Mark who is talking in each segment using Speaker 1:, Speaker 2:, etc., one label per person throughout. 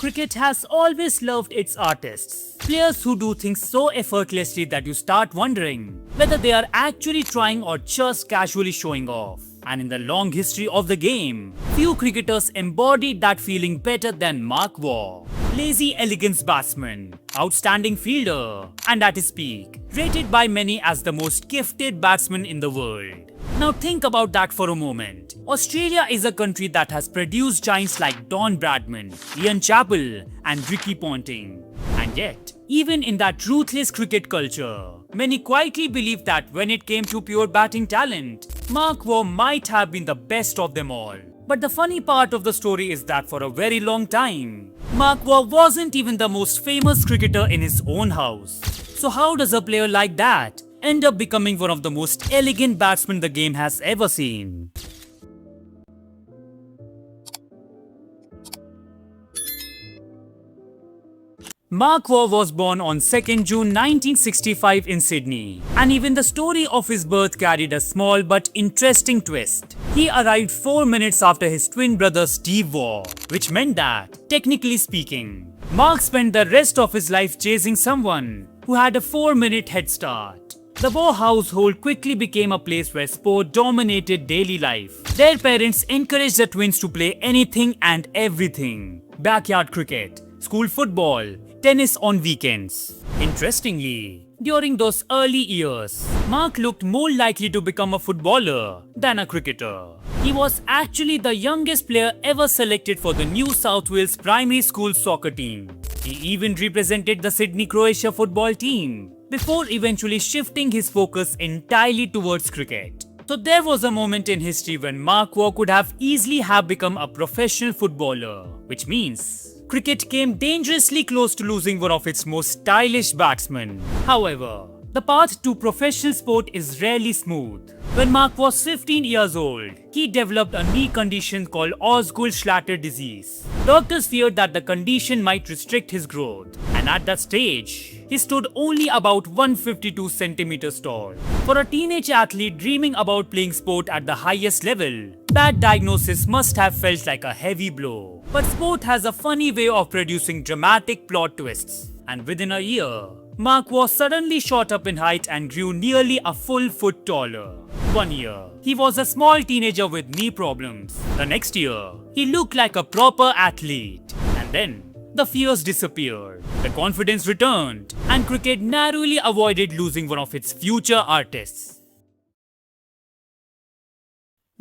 Speaker 1: Cricket has always loved its artists. Players who do things so effortlessly that you start wondering whether they are actually trying or just casually showing off. And in the long history of the game, few cricketers embodied that feeling better than Mark Waugh. Lazy elegance batsman, outstanding fielder, and at his peak, rated by many as the most gifted batsman in the world. Now think about that for a moment. Australia is a country that has produced giants like Don Bradman, Ian Chappell, and Ricky Ponting. And yet, even in that ruthless cricket culture, many quietly believed that when it came to pure batting talent, Mark Waugh might have been the best of them all. But the funny part of the story is that for a very long time, Mark Waugh wasn't even the most famous cricketer in his own house. So how does a player like that end up becoming one of the most elegant batsmen the game has ever seen? Mark Waugh was born on 2nd June 1965 in Sydney, and even the story of his birth carried a small but interesting twist. He arrived 4 minutes after his twin brother Steve Waugh, which meant that, technically speaking, Mark spent the rest of his life chasing someone who had a 4-minute head start. The Waugh household quickly became a place where sport dominated daily life. Their parents encouraged the twins to play anything and everything: backyard cricket, school football, tennis on weekends. Interestingly, during those early years, Mark looked more likely to become a footballer than a cricketer. He was actually the youngest player ever selected for the New South Wales primary school soccer team. He even represented the Sydney Croatia football team before eventually shifting his focus entirely towards cricket. So there was a moment in history when Mark Waugh could have easily become a professional footballer, which means cricket came dangerously close to losing one of its most stylish batsmen. However, the path to professional sport is rarely smooth. When Mark was 15 years old, he developed a knee condition called Osgood-Schlatter disease. Doctors feared that the condition might restrict his growth, and at that stage, he stood only about 152 centimeters tall. For a teenage athlete dreaming about playing sport at the highest level, that diagnosis must have felt like a heavy blow. But sport has a funny way of producing dramatic plot twists, and within a year, Mark was suddenly shot up in height and grew nearly a full foot taller. 1 year, he was a small teenager with knee problems. The next year, he looked like a proper athlete. And then, the fears disappeared, the confidence returned, and cricket narrowly avoided losing one of its future artists.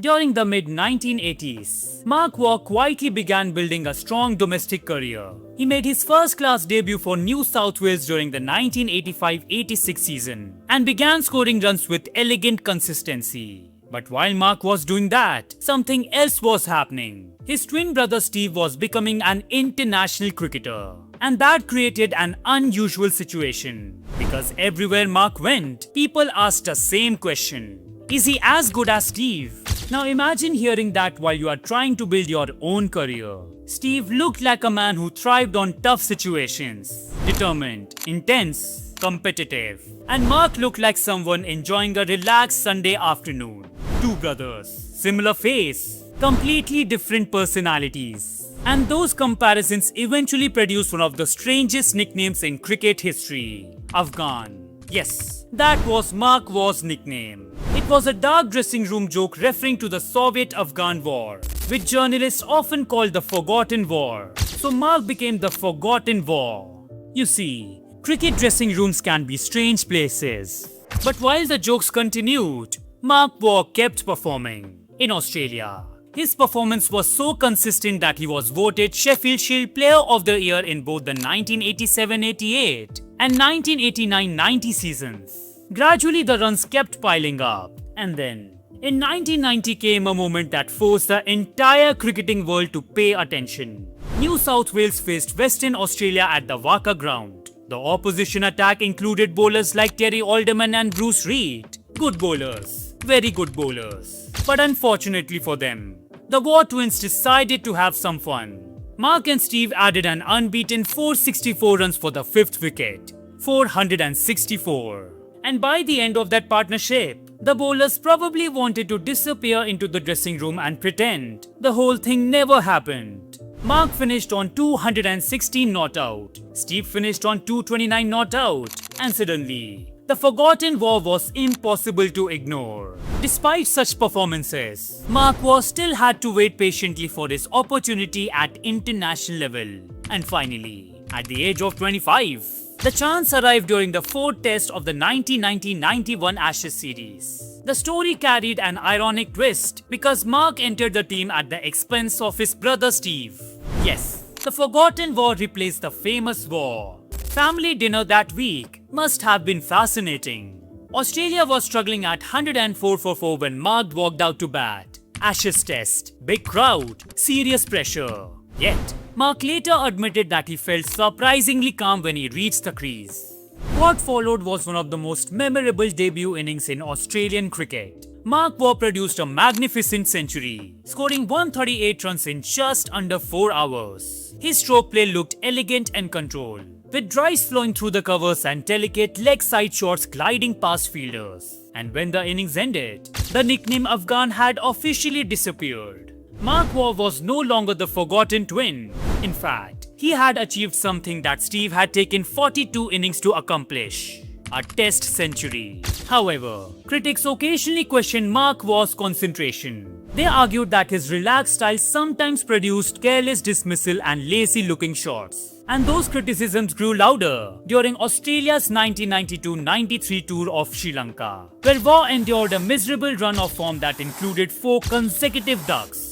Speaker 1: During the mid-1980s, Mark Waugh quietly began building a strong domestic career. He made his first-class debut for New South Wales during the 1985-86 season and began scoring runs with elegant consistency. But while Mark was doing that, something else was happening. His twin brother Steve was becoming an international cricketer. And that created an unusual situation. Because everywhere Mark went, people asked the same question: is he as good as Steve? Now imagine hearing that while you are trying to build your own career. Steve looked like a man who thrived on tough situations, determined, intense, competitive. And Mark looked like someone enjoying a relaxed Sunday afternoon. Two brothers, similar face, completely different personalities. And those comparisons eventually produced one of the strangest nicknames in cricket history: Afghan. Yes, that was Mark Waugh's nickname. It was a dark dressing room joke referring to the Soviet-Afghan War, which journalists often called the Forgotten War. So Mark became the Forgotten Waugh. You see, cricket dressing rooms can be strange places. But while the jokes continued, Mark Waugh kept performing. In Australia, his performance was so consistent that he was voted Sheffield Shield Player of the Year in both the 1987-88 and 1989-90 seasons. Gradually, the runs kept piling up, and then, in 1990 came a moment that forced the entire cricketing world to pay attention. New South Wales faced Western Australia at the Waugh ground. The opposition attack included bowlers like Terry Alderman and Bruce Reid. Good bowlers, very good bowlers. But unfortunately for them, the Waugh twins decided to have some fun. Mark and Steve added an unbeaten 464 runs for the 5th wicket, 464. And by the end of that partnership, the bowlers probably wanted to disappear into the dressing room and pretend the whole thing never happened. Mark finished on 216 not out. Steve finished on 229 not out. And suddenly, the forgotten Waugh was impossible to ignore. Despite such performances, Mark Waugh still had to wait patiently for his opportunity at international level. And finally, at the age of 25, the chance arrived during the fourth test of the 1990-91 Ashes series. The story carried an ironic twist because Mark entered the team at the expense of his brother Steve. Yes, the forgotten Waugh replaced the famous Waugh. Family dinner that week must have been fascinating. Australia was struggling at 104 for 4 when Mark walked out to bat. Ashes test, big crowd, serious pressure. Yet, Mark later admitted that he felt surprisingly calm when he reached the crease. What followed was one of the most memorable debut innings in Australian cricket. Mark Waugh produced a magnificent century, scoring 138 runs in just under 4 hours. His stroke play looked elegant and controlled, with drives flowing through the covers and delicate leg side shots gliding past fielders. And when the innings ended, the nickname Afghan had officially disappeared. Mark Waugh was no longer the forgotten twin. In fact, he had achieved something that Steve had taken 42 innings to accomplish: a test century. However, critics occasionally questioned Mark Waugh's concentration. They argued that his relaxed style sometimes produced careless dismissal and lazy-looking shots. And those criticisms grew louder during Australia's 1992-93 tour of Sri Lanka, where Waugh endured a miserable run of form that included 4 consecutive ducks.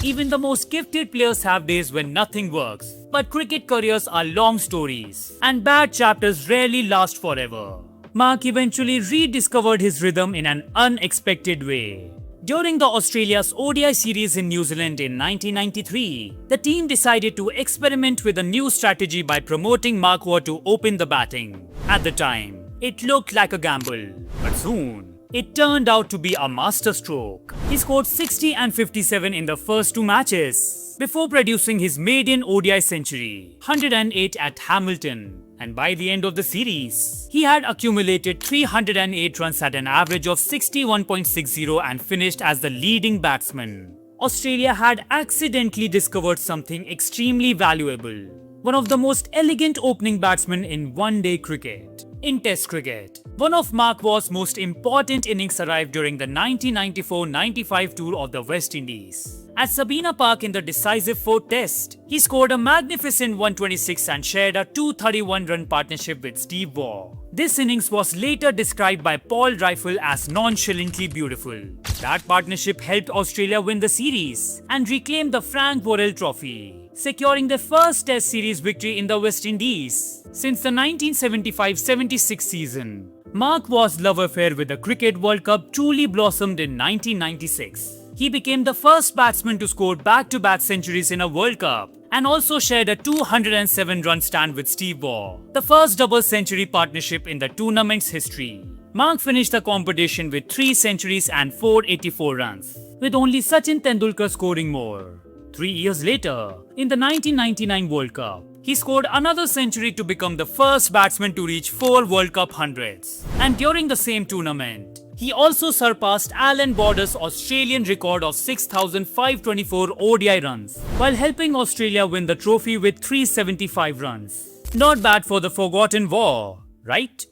Speaker 1: Even the most gifted players have days when nothing works, but cricket careers are long stories, and bad chapters rarely last forever. Mark eventually rediscovered his rhythm in an unexpected way. During the Australia's ODI series in New Zealand in 1993, the team decided to experiment with a new strategy by promoting Mark Waugh to open the batting. At the time, it looked like a gamble, but soon, it turned out to be a masterstroke. He scored 60 and 57 in the first 2 matches, before producing his maiden ODI century, 108 at Hamilton. And by the end of the series, he had accumulated 308 runs at an average of 61.60 and finished as the leading batsman. Australia had accidentally discovered something extremely valuable: one of the most elegant opening batsmen in one-day cricket. In Test cricket, one of Mark Waugh's most important innings arrived during the 1994-95 tour of the West Indies. At Sabina Park in the decisive 4th Test, he scored a magnificent 126 and shared a 231-run partnership with Steve Waugh. This innings was later described by Paul Rifle as nonchalantly beautiful. That partnership helped Australia win the series and reclaim the Frank Worrell Trophy, securing their first Test series victory in the West Indies since the 1975-76 season. Mark Waugh's love affair with the Cricket World Cup truly blossomed in 1996. He became the first batsman to score back-to-back centuries in a World Cup and also shared a 207-run stand with Steve Waugh, the first double-century partnership in the tournament's history. Mark finished the competition with 3 centuries and 484 runs, with only Sachin Tendulkar scoring more. 3 years later, in the 1999 World Cup, he scored another century to become the first batsman to reach 4 World Cup hundreds. And during the same tournament, he also surpassed Alan Border's Australian record of 6,524 ODI runs, while helping Australia win the trophy with 375 runs. Not bad for the forgotten Waugh, right?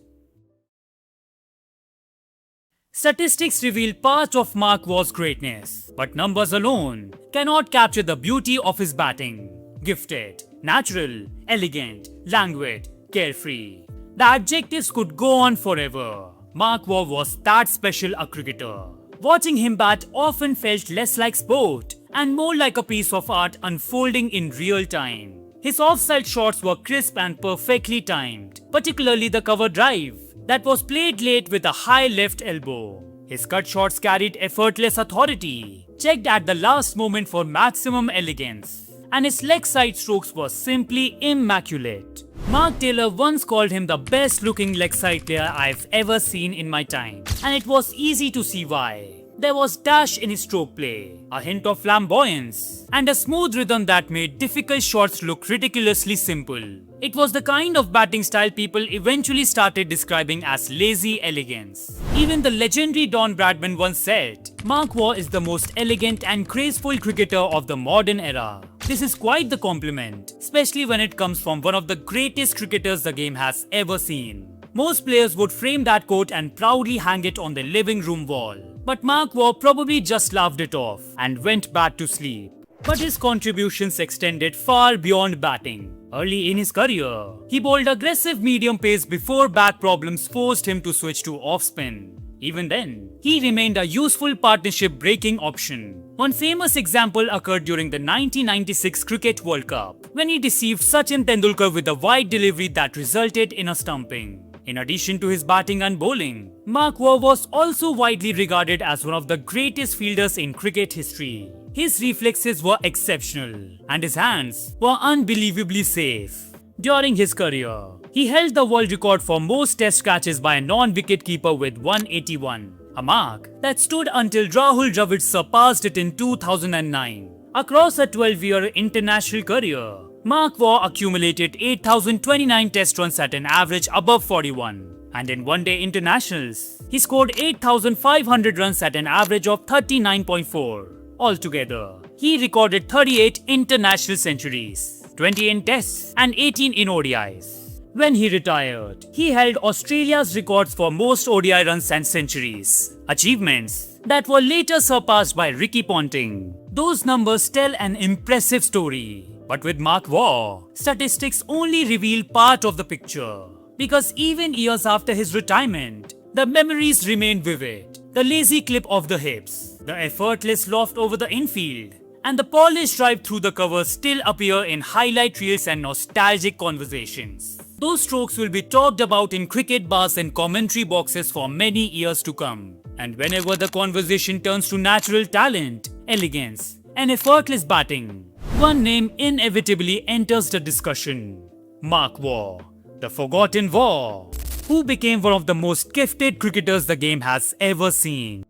Speaker 1: Statistics reveal part of Mark Waugh's greatness, but numbers alone cannot capture the beauty of his batting. Gifted, natural, elegant, languid, carefree. The adjectives could go on forever. Mark Waugh was that special a cricketer. Watching him bat often felt less like sport and more like a piece of art unfolding in real time. His offside shots were crisp and perfectly timed, particularly the cover drive that was played late with a high left elbow. His cut shots carried effortless authority, checked at the last moment for maximum elegance, and his leg side strokes were simply immaculate. Mark Taylor once called him the best looking leg side player I've ever seen in my time, and it was easy to see why. There was dash in his stroke play, a hint of flamboyance, and a smooth rhythm that made difficult shots look ridiculously simple. It was the kind of batting style people eventually started describing as lazy elegance. Even the legendary Don Bradman once said, "Mark Waugh is the most elegant and graceful cricketer of the modern era." This is quite the compliment, especially when it comes from one of the greatest cricketers the game has ever seen. Most players would frame that quote and proudly hang it on their living room wall. But Mark Waugh probably just laughed it off and went back to sleep. But his contributions extended far beyond batting. Early in his career, he bowled aggressive medium pace before back problems forced him to switch to off-spin. Even then, he remained a useful partnership-breaking option. One famous example occurred during the 1996 Cricket World Cup, when he deceived Sachin Tendulkar with a wide delivery that resulted in a stumping. In addition to his batting and bowling, Mark Waugh was also widely regarded as one of the greatest fielders in cricket history. His reflexes were exceptional, and his hands were unbelievably safe. During his career, he held the world record for most test catches by a non-wicketkeeper with 181, a mark that stood until Rahul Dravid surpassed it in 2009. Across a 12-year international career, Mark Waugh accumulated 8,029 test runs at an average above 41. And in one-day internationals, he scored 8,500 runs at an average of 39.4. Altogether, he recorded 38 international centuries, 20 in tests and 18 in ODIs. When he retired, he held Australia's records for most ODI runs and centuries, achievements that were later surpassed by Ricky Ponting. Those numbers tell an impressive story. But with Mark Waugh, statistics only reveal part of the picture. Because even years after his retirement, the memories remain vivid. The lazy clip of the hips, the effortless loft over the infield, and the polished drive through the covers still appear in highlight reels and nostalgic conversations. Those strokes will be talked about in cricket bars and commentary boxes for many years to come. And whenever the conversation turns to natural talent, elegance, and effortless batting, one name inevitably enters the discussion: Mark Waugh, the forgotten Waugh, who became one of the most gifted cricketers the game has ever seen.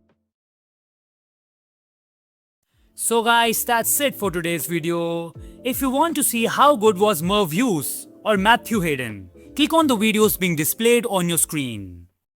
Speaker 1: So guys, that's it for today's video. If you want to see how good was Merv Hughes or Matthew Hayden, click on the videos being displayed on your screen.